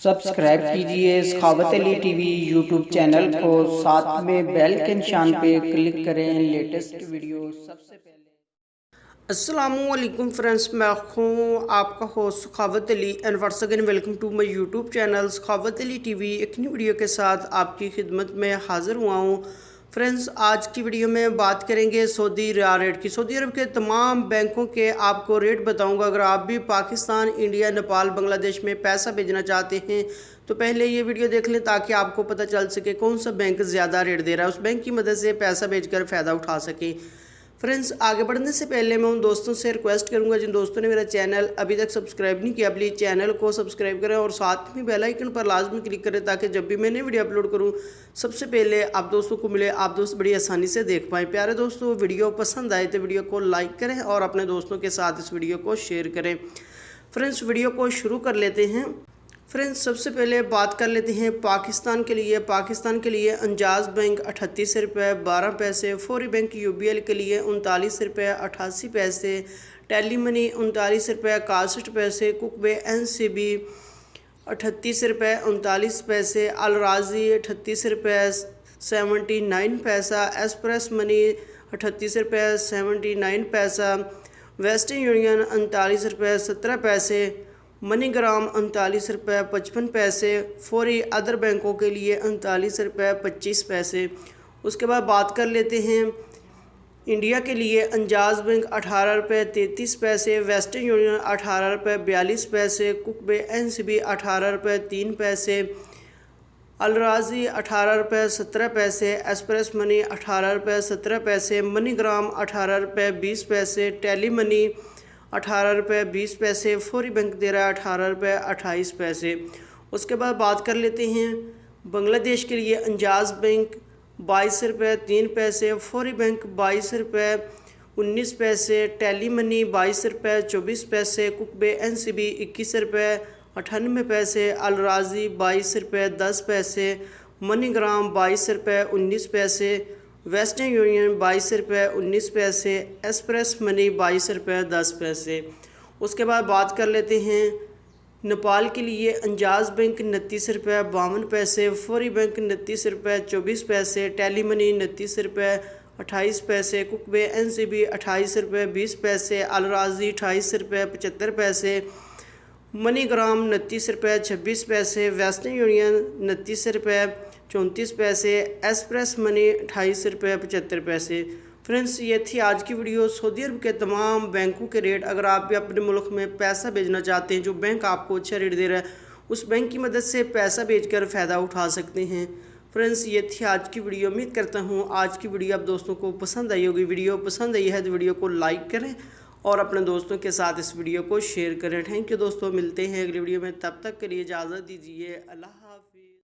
Subscribe कीजिए सखावत Ali TV YouTube channel को, साथ में बेल के निशान पे क्लिक करें लेटेस्ट वीडियो सबसे पहले। अस्सलामुअलैकुम फ्रेंड्स, मैं हूँ आपका host Sakhawat Ali and once again welcome to my YouTube channel Sakhawat Ali TV. एक नई वीडियो के साथ आपकी खिदमत में हाज़िर हुआ हूँ। फ्रेंड्स, आज की वीडियो में बात करेंगे सऊदी रियाल रेट की। सऊदी अरब के तमाम बैंकों के आपको रेट बताऊंगा। अगर आप भी पाकिस्तान, इंडिया, नेपाल, बांग्लादेश में पैसा भेजना चाहते हैं तो पहले ये वीडियो देख लें ताकि आपको पता चल सके कौन सा बैंक ज़्यादा रेट दे रहा है, उस बैंक की मदद से पैसा भेजकर फ़ायदा उठा सकें। फ्रेंड्स, आगे बढ़ने से पहले मैं उन दोस्तों से रिक्वेस्ट करूंगा जिन दोस्तों ने मेरा चैनल अभी तक सब्सक्राइब नहीं किया, प्लीज़ चैनल को सब्सक्राइब करें और साथ में बेल आइकन पर लाजमी क्लिक करें ताकि जब भी मैंने वीडियो अपलोड करूं सबसे पहले आप दोस्तों को मिले, आप दोस्त बड़ी आसानी से देख पाएँ। प्यारे दोस्तों, वीडियो पसंद आए तो वीडियो को लाइक करें और अपने दोस्तों के साथ इस वीडियो को शेयर करें। फ्रेंड्स, वीडियो को शुरू कर लेते हैं। फ्रेंड्स, सबसे पहले बात कर लेते हैं पाकिस्तान के लिए। पाकिस्तान के लिए अंजाज बैंक 38 रुपये 12 पैसे, फौरी बैंक यूबीएल के लिए 39 रुपये 88 पैसे, टेली मनी 39 रुपये 61 पैसे, कुकबे एनसीबी 38 रुपये 39 पैसे, अल राजी 38 रुपये 79 पैसा, एक्सप्रेस मनी 38 रुपये 79 पैसा, वेस्टर्न यूनियन 39 रुपये 17 पैसे, मनीग्राम 39 रुपये 55 पैसे, फौरी अदर बैंकों के लिए 39 रुपये 25 पैसे। उसके बाद बात कर लेते हैं इंडिया के लिए। अंजाज बैंक 18 रुपये 33 पैसे, वेस्टर्न यूनियन 18 रुपये 42 पैसे, कुकबे एनसीबी 18 रुपये 3 पैसे, अलराजी 18 रुपये 17 पैसे, एक्सप्रेस मनी 18 रुपये 17 पैसे, मनीग्राम 18 रुपये 20 पैसे, टेली मनी 18 रुपये 20 पैसे, फौरी बैंक दे रहा है 18 रुपये 28 पैसे। उसके बाद बात कर लेते हैं बांग्लादेश के लिए। अंजाज बैंक 22 रुपये 3 पैसे, फौरी बैंक 22 रुपये 19 पैसे, टेली मनी 22 रुपये 24 पैसे, कुकबे एनसीबी 21 रुपये 98 पैसे, अलराजी 22 रुपये 10 पैसे, मनीग्राम 22 रुपये 19 पैसे, वेस्टर्न यूनियन 22 रुपये 19 पैसे, एक्सप्रेस मनी 22 रुपये 10 पैसे। उसके बाद बात कर लेते हैं नेपाल के लिए। अंजाज बैंक 29 रुपये 52 पैसे, फौरी बैंक 29 रुपये 24 पैसे, टेली मनी 29 रुपये 28 पैसे, कुकबे एनसीबी 28 रुपये 20 पैसे, अलराजी 28 रुपये 75 पैसे, मनीग्राम 29 रुपये 26 पैसे, वेस्टर्न यूनियन 29 रुपये 34 पैसे, एक्सप्रेस मनी 28 रुपये 75 पैसे। फ्रेंड्स, ये थी आज की वीडियो सऊदी अरब के तमाम बैंकों के रेट। अगर आप भी अपने मुल्क में पैसा भेजना चाहते हैं, जो बैंक आपको अच्छा रेट दे रहा है, उस बैंक की मदद से पैसा भेजकर फ़ायदा उठा सकते हैं। फ्रेंड्स, ये थी आज की वीडियो। उम्मीद करता हूँ आज की वीडियो आप दोस्तों को पसंद आई होगी। वीडियो पसंद आई है तो वीडियो को लाइक करें और अपने दोस्तों के साथ इस वीडियो को शेयर करें। थैंक यू दोस्तों, मिलते हैं अगली वीडियो में। तब तक के लिए इजाज़त दीजिए। अल्लाह।